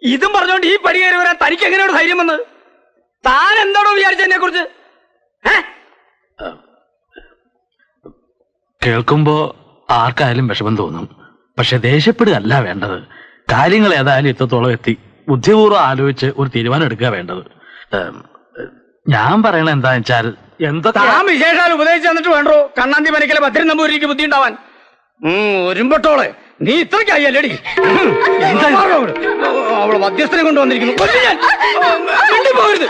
ഇതും പറഞ്ഞോണ്ട് ഈ പടി കയറി വരാൻ തനിക്ക് എങ്ങനെയാണ് ധൈര്യം വന്നത്? താൻ എന്താണോ വിചാരിച്ചതിനെ കുറിച്ച്? കേൾക്കുമ്പോ ആർക്കായാലും വിഷമം തോന്നും. പക്ഷെ ദേഷ്യപ്പെടുകയല്ല വേണ്ടത്. കാര്യങ്ങൾ ഏതായാലും ഇത്രത്തോളം എത്തി. ബുദ്ധിപൂർവ്വം ആലോചിച്ച് ഒരു തീരുമാനം എടുക്കുക വേണ്ടത്. ഞാൻ പറയണ എന്താന്ന് വെച്ചാൽ എന്തൊക്കെ വിശേഷാൽ ഉപദേശിച്ചു തന്നിട്ട് വേണ്ടോ കണ്ണാന്തി പനിക്കലെ ഭദ്രൻ നമ്പൂരിക്ക് ബുദ്ധി ഉണ്ടാവാൻ. ഒരുമ്പട്ടോളെ നീ ഇത്രയ്ക്കായില്ലേടി. അവള് മധ്യസ്ഥനെ കൊണ്ടുവന്നിരിക്കുന്നു. പോകരുത്,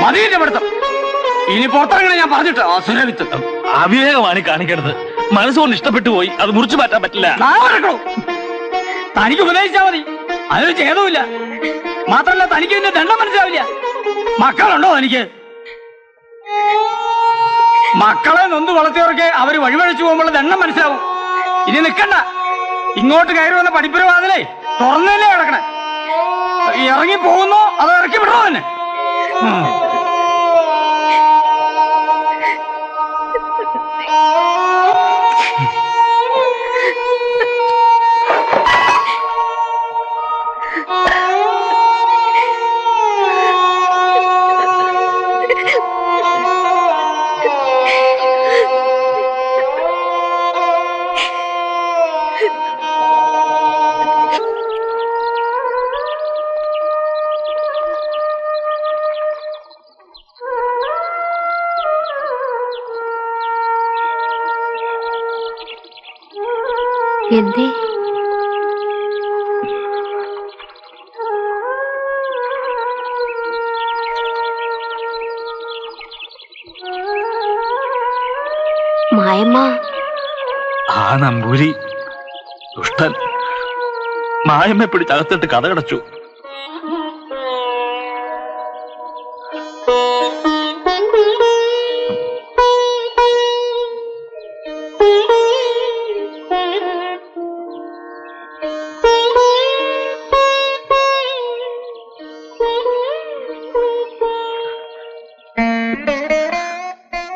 മതിയുടെ പഠിത്തം. ഇനി പുറത്തിറങ്ങണേ ഞാൻ പറഞ്ഞിട്ട്. അസുരവിത്ത് അവിവേകമാണ് കാണിക്കരുത്. മനസ്സുകൊണ്ട് ഇഷ്ടപ്പെട്ടു പോയി, അത് മുറിച്ചു മാറ്റാൻ പറ്റില്ല. തനിക്ക് ഉപദേശിച്ചാ മതി, അതൊരു ഛേദമില്ല. മാത്രമല്ല തനിക്ക് ഇതിന്റെ ദണ്ഡം മനസ്സിലാവില്ല. മക്കളുണ്ടോ തനിക്ക്? മക്കളെ നൊന്ത് വളർത്തിയവർക്ക് അവര് വഴിവഴിച്ചു പോകുമ്പോൾ ദണ്ഡം മനസ്സിലാവും. ഇനി നിൽക്കണ്ട, ഇങ്ങോട്ട് കയറി വന്ന പഠിപ്പുരവാതിലേ തുറന്നല്ലേ കിടക്കണേ. ഇറങ്ങി പോകുന്നോ അതോ ഇറക്കി വിടണോ തന്നെ? എന്തേ? മായമ്മ. ആ നമ്പൂരി ദുഷ്ടൻ മായമ്മ പിടിച്ചകത്തിട്ട് കഥകടച്ചു.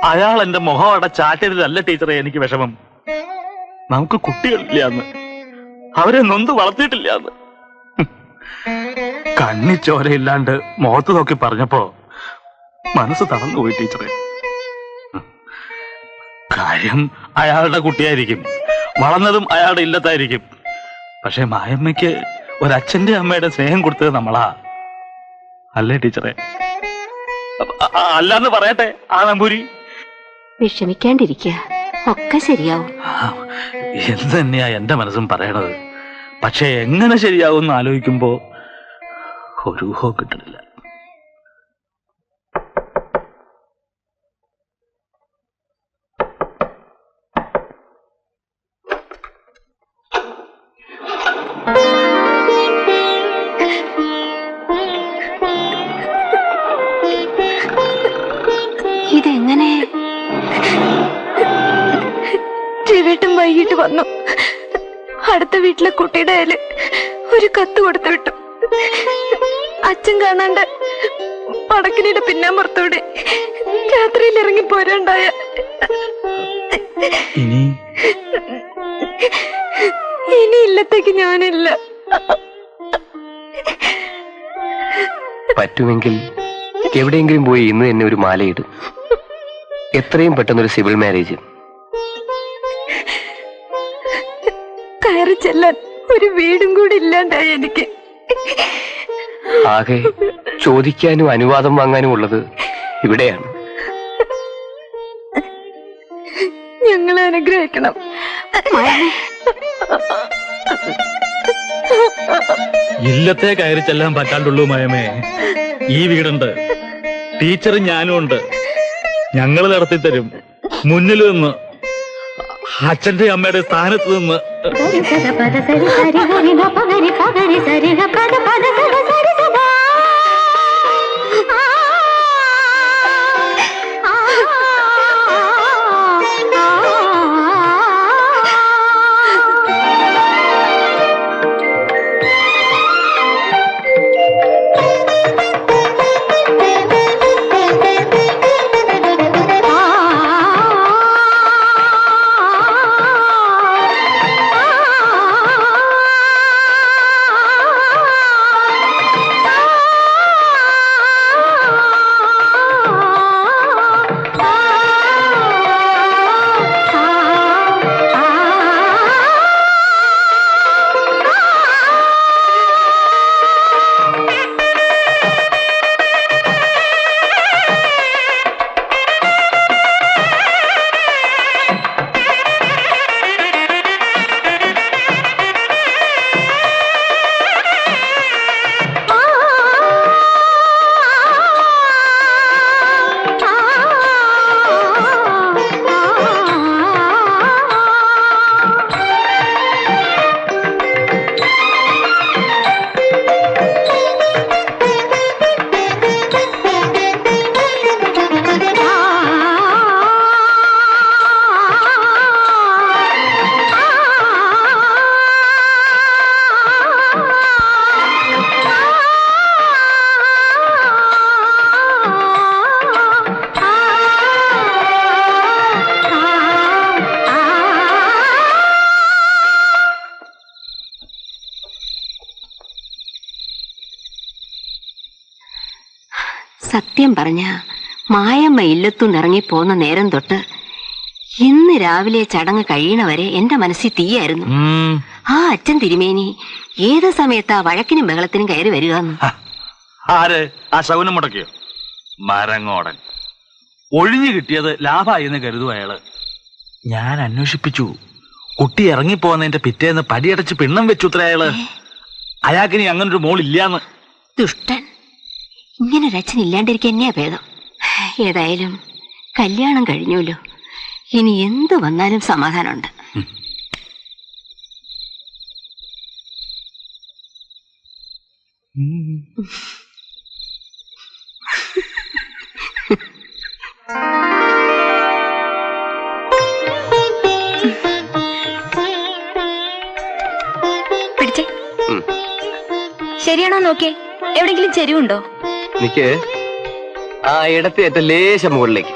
അയാൾ എന്റെ മുഖം അടച്ചാറ്റരുതല്ല ടീച്ചറെ എനിക്ക് വിഷമം. നമുക്ക് കുട്ടികളില്ലാന്ന്, അവരെ നൊന്ത് വളർത്തിയിട്ടില്ലാന്ന്. കണ്ണിച്ചോരയില്ലാണ്ട് മുഖത്ത് നോക്കി പറഞ്ഞപ്പോ മനസ്സ് തളർന്നുപോയി ടീച്ചറെ. കാര്യം അയാളുടെ കുട്ടിയായിരിക്കും, വളർന്നതും അയാളുടെ ഇല്ലത്തായിരിക്കും. പക്ഷെ മായമ്മയ്ക്ക് ഒരച്ഛന്റെ അമ്മയുടെ സ്നേഹം കൊടുത്തത് നമ്മളാ, അല്ലേ ടീച്ചറെ? അല്ലാന്ന് പറയട്ടെ ആ നമ്പൂരി. വിഷമിക്കാണ്ടിരിക്കുക, ഒക്കെ ശരിയാവും. എന്ത് തന്നെയാ എന്റെ മനസ്സും പറയണത്. പക്ഷെ എങ്ങനെ ശരിയാവും എന്ന് ആലോചിക്കുമ്പോ ഒരു ഊഹവും കിട്ടണില്ല. ഇതെങ്ങനെ? രവിട്ടും വൈകിട്ട് വന്നു. അടുത്ത വീട്ടിലെ കുട്ടിയുടെ കയ്യില് ഒരു കത്ത് കൊടുത്തു വിട്ടു. അച്ഛൻ കാണാണ്ട് പടക്കിനിയുടെ പിന്നാമ്പുറത്തൂടെ രാത്രിയിൽ ഇറങ്ങി പോരാണ്ടായ. ഇനി ഇല്ലത്തേക്ക് ഞാനില്ല. പറ്റുമെങ്കിൽ എവിടെയെങ്കിലും പോയി ഇന്ന് തന്നെ ഒരു മാലയിടും. എത്രയും പെട്ടെന്നൊരു സിവിൽ മാരേജ്. കയറി ചെല്ലാൻ ഒരു വീടും കൂടി ഇല്ലാണ്ടായി എനിക്ക്. ആകെ ചോദിക്കാനും അനുവാദം വാങ്ങാനും ഉള്ളത് ഇവിടെയാണ്. ഞങ്ങളെ അനുഗ്രഹിക്കണം. ഇല്ലത്തെ കയറി ചെല്ലാൻ പറ്റാണ്ടുള്ളൂ മയമേ. ഈ വീടുണ്ട്, ടീച്ചറും ഞാനും ഉണ്ട്. ഞങ്ങൾ നടത്തിത്തരും. മുന്നിൽ നിന്ന്, അച്ഛന്റെ അമ്മയുടെ സ്ഥാനത്ത് നിന്ന്. സത്യം പറഞ്ഞ മായമ്മ ഇല്ലത്തുനിന്ന് ഇറങ്ങിപ്പോന്ന നേരം തൊട്ട് ഇന്ന് രാവിലെ ചടങ്ങ് കഴിയണവരെ എന്റെ മനസ്സിൽ തീയായിരുന്നു. ആ അച്ഛൻ തിരുമേനി ഏത് സമയത്താ വഴക്കിനും ബഹളത്തിനും കയറി വരിക? ആര്? ആ ശകുനം മുടക്കിയോ? മരങ്ങോടൻ. ഒഴിഞ്ഞു കിട്ടിയത് ലാഭമായി എന്ന് കരുതും അയാള്. ഞാൻ അന്വേഷിപ്പിച്ചു. കുട്ടി ഇറങ്ങിപ്പോന്നതിന്റെ പിറ്റേന്ന് പടിയടച്ച് പിണ്ണം വെച്ചു അത്ര അയാള്. അയാൾക്കിനി അങ്ങനൊരു മോളില്ലാന്ന്. ദുഷ്ടൻ. ഇങ്ങനൊരു അച്ഛൻ ഇല്ലാണ്ടിരിക്കുക തന്നെയാ ഭേദം. ഏതായാലും കല്യാണം കഴിഞ്ഞുല്ലോ. ഇനി എന്തു വന്നാലും സമാധാനമുണ്ട്. പിടിച്ചേ. ശരിയാണോ നോക്കിയേ? എവിടെങ്കിലും ചെരിവുണ്ടോ? നിക്ക്. ആ ഇടത്തെ ഏറ്റവും ലേശം മുകളിലേക്ക്.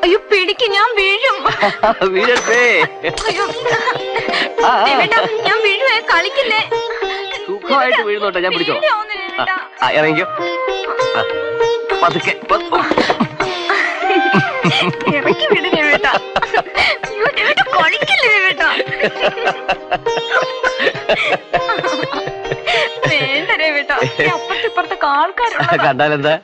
അയ്യോ പിടിക്ക്, ഞാൻ വീഴും. വീഴട്ടെ. അയ്യോ ഞാൻ വീഴുവേ, കളിക്കില്ലേ. സുഖമായിട്ട് വീഴുന്നോട്ടെ, ഞാൻ പിടിച്ചോ. ഇറങ്ങിക്കോ. പതുക്കെ. ഇറക്കി വിടുന്നേ വേട്ടാ. കളിക്കില്ലേ വേട്ടാ. വേണ്ടരേ വേട്ടാ. അപ്പുറത്തിപ്പുറത്തൊക്കെ ആൾക്കാരുണ്ട്. കണ്ടാലെന്താ?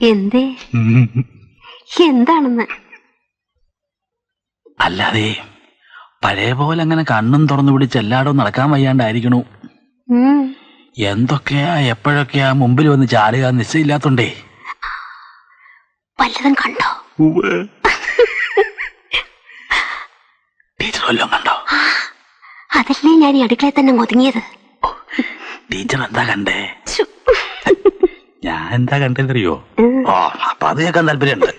എന്തേ? എന്താണെന്ന്? അല്ലാതെ പഴയ പോലെ അങ്ങനെ കണ്ണും തുറന്നു പിടിച്ച് എല്ലായിടവും നടക്കാൻ വയ്യാണ്ടായിരിക്കണു. എന്തൊക്കെയാ എപ്പോഴൊക്കെയാ മുമ്പിൽ വന്ന് ചാടുക നിശ്ചയില്ലാത്തോണ്ടേ. വല്ലതും കണ്ടോ? ടീച്ചർ വല്ലതും കണ്ടോ? അതല്ലേ ഞാൻ ഈ അടുക്കളയിൽ തന്നെ ഒതുങ്ങിയത്. ടീച്ചർ എന്താ കണ്ടേ? ഞാൻ എന്താ കണ്ടെന്നറിയോ? ഓ, അപ്പൊ അത് കേൾക്കാൻ താല്പര്യമുണ്ട്.